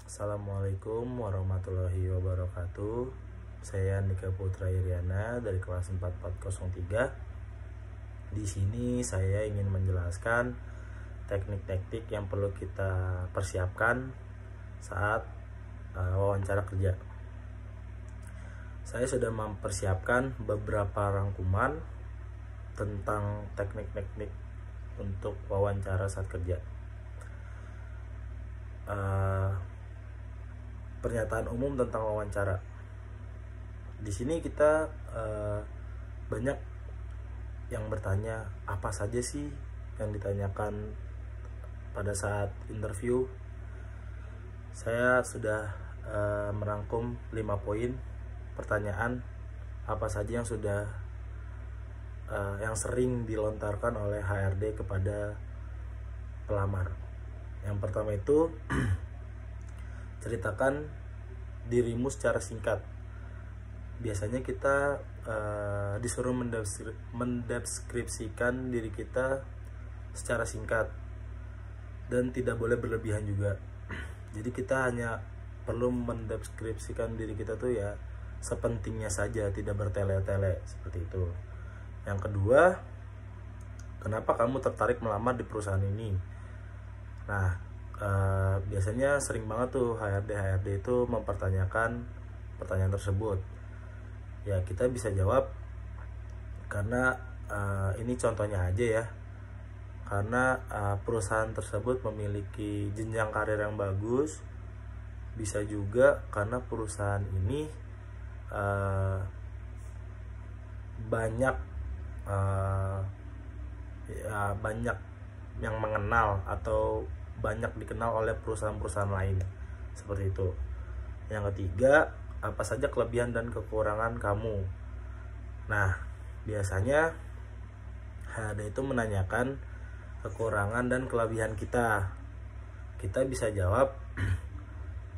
Assalamualaikum warahmatullahi wabarakatuh. Saya Andika Putra Iriana dari kelas 4403. Di sini saya ingin menjelaskan teknik-teknik yang perlu kita persiapkan saat wawancara kerja. Saya sudah mempersiapkan beberapa rangkuman tentang teknik-teknik untuk wawancara saat kerja. Pernyataan umum tentang wawancara. Di sini kita banyak yang bertanya apa saja sih yang ditanyakan pada saat interview. Saya sudah merangkum 5 poin pertanyaan apa saja yang sudah yang sering dilontarkan oleh HRD kepada pelamar. Yang pertama itu ceritakan dirimu secara singkat. Biasanya kita disuruh mendeskripsikan diri kita secara singkat dan tidak boleh berlebihan juga. Jadi kita hanya perlu mendeskripsikan diri kita tuh ya sepentingnya saja, tidak bertele-tele seperti itu. Yang kedua, kenapa kamu tertarik melamar di perusahaan ini? Nah, biasanya sering banget tuh HRD itu mempertanyakan pertanyaan tersebut. Ya kita bisa jawab karena ini contohnya aja ya. Karena perusahaan tersebut memiliki jenjang karir yang bagus. Bisa juga karena perusahaan ini banyak banyak yang mengenal atau banyak dikenal oleh perusahaan-perusahaan lain seperti itu. Yang ketiga, apa saja kelebihan dan kekurangan kamu? Nah, biasanya HRD itu menanyakan kekurangan dan kelebihan kita. Kita bisa jawab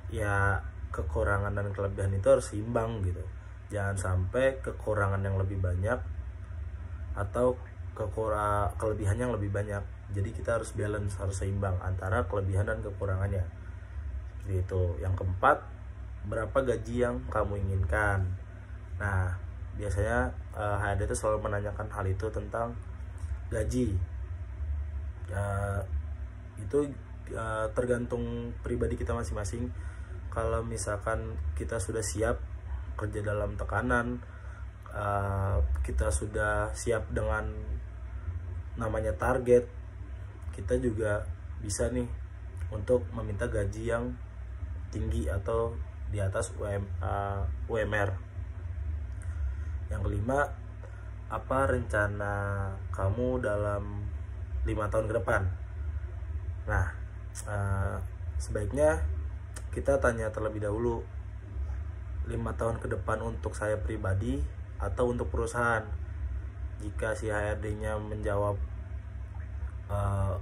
ya kekurangan dan kelebihan itu harus seimbang gitu. Jangan sampai kekurangan yang lebih banyak atau kelebihan yang lebih banyak. Jadi kita harus balance, harus seimbang antara kelebihan dan kekurangannya. Seperti itu. Yang keempat, berapa gaji yang kamu inginkan? Nah, biasanya HRD itu selalu menanyakan hal itu tentang gaji. Itu tergantung pribadi kita masing-masing. Kalau misalkan kita sudah siap kerja dalam tekanan, kita sudah siap dengan namanya target, kita juga bisa nih untuk meminta gaji yang tinggi atau di atas UMR. Yang kelima, apa rencana kamu dalam 5 tahun ke depan? Nah, sebaiknya kita tanya terlebih dahulu 5 tahun ke depan untuk saya pribadi atau untuk perusahaan. Jika si HRD-nya menjawab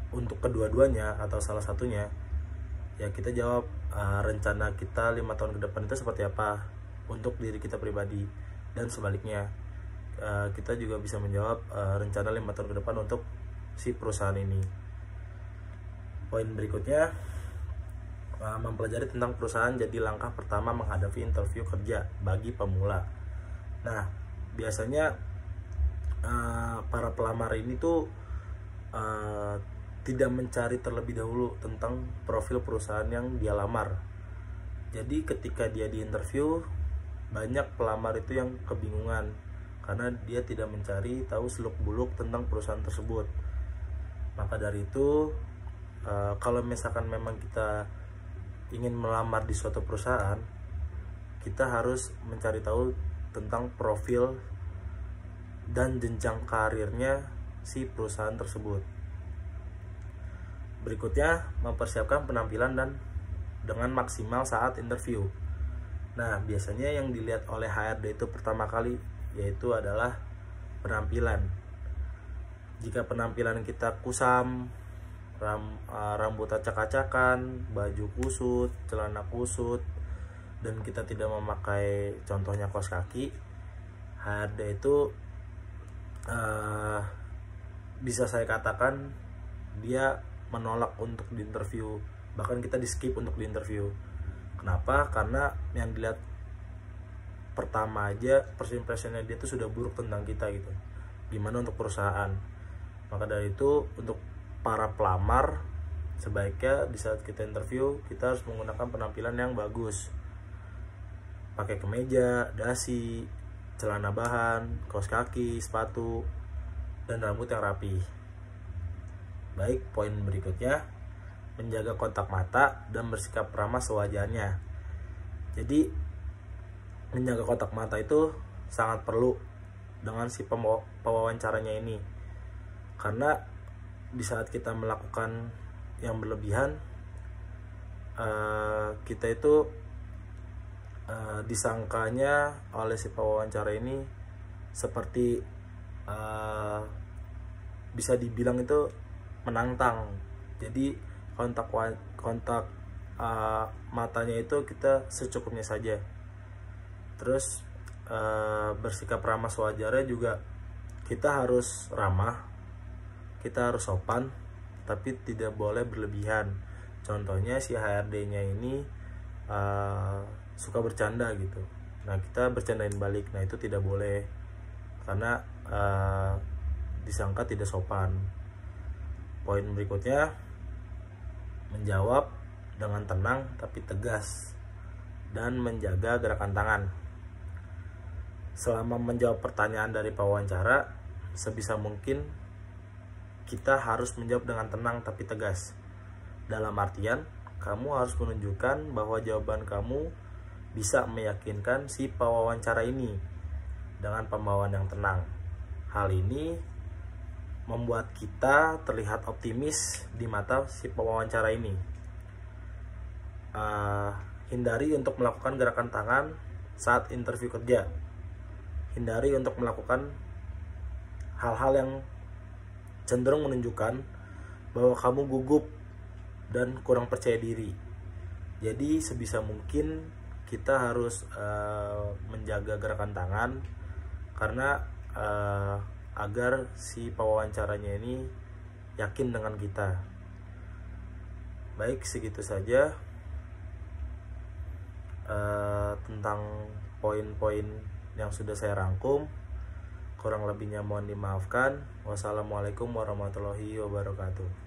untuk kedua-duanya atau salah satunya, ya kita jawab rencana kita 5 tahun ke depan itu seperti apa untuk diri kita pribadi, dan sebaliknya kita juga bisa menjawab rencana 5 tahun ke depan untuk si perusahaan ini. Poin berikutnya, mempelajari tentang perusahaan jadi langkah pertama menghadapi interview kerja bagi pemula. Nah, biasanya para pelamar ini tuh tidak mencari terlebih dahulu tentang profil perusahaan yang dia lamar. Jadi ketika dia di interview, banyak pelamar itu yang kebingungan karena dia tidak mencari tahu seluk-beluk tentang perusahaan tersebut. Maka dari itu, kalau misalkan memang kita ingin melamar di suatu perusahaan, kita harus mencari tahu tentang profil dan jenjang karirnya si perusahaan tersebut. Berikutnya, mempersiapkan penampilan dan dengan maksimal saat interview. Nah, biasanya yang dilihat oleh HRD itu pertama kali yaitu adalah penampilan. Jika penampilan kita kusam, rambut acak-acakan, baju kusut, celana kusut, dan kita tidak memakai contohnya kaos kaki, HRD itu bisa saya katakan dia menolak untuk diinterview, bahkan kita di skip untuk diinterview. Kenapa? Karena yang dilihat pertama aja first impressionnya dia tuh sudah buruk tentang kita gitu. Gimana untuk perusahaan? Maka dari itu untuk para pelamar, sebaiknya di saat kita interview kita harus menggunakan penampilan yang bagus. Pakai kemeja, dasi, celana bahan, kaos kaki, sepatu, dan rambut yang rapi. Baik, poin berikutnya, menjaga kontak mata dan bersikap ramah sewajarnya. Jadi menjaga kontak mata itu sangat perlu dengan si pewawancaranya ini, karena di saat kita melakukan yang berlebihan, kita itu disangkanya oleh si pewawancara ini seperti bisa dibilang itu menantang. Jadi kontak matanya itu kita secukupnya saja. Terus bersikap ramah sewajarnya juga, kita harus ramah, kita harus sopan, tapi tidak boleh berlebihan. Contohnya si HRD-nya ini suka bercanda gitu, nah kita bercandain balik, nah itu tidak boleh karena disangka tidak sopan. Poin berikutnya, menjawab dengan tenang tapi tegas dan menjaga gerakan tangan. Selama menjawab pertanyaan dari pewawancara, sebisa mungkin kita harus menjawab dengan tenang tapi tegas. Dalam artian, kamu harus menunjukkan bahwa jawaban kamu bisa meyakinkan si pewawancara ini dengan pembawaan yang tenang. Hal ini membuat kita terlihat optimis di mata si pewawancara ini. Hindari untuk melakukan gerakan tangan saat interview kerja. Hindari untuk melakukan hal-hal yang cenderung menunjukkan bahwa kamu gugup dan kurang percaya diri. Jadi sebisa mungkin kita harus menjaga gerakan tangan, karena agar si pewawancaranya ini yakin dengan kita. Baik, segitu saja tentang poin-poin yang sudah saya rangkum. Kurang lebihnya mohon dimaafkan. Wassalamualaikum warahmatullahi wabarakatuh.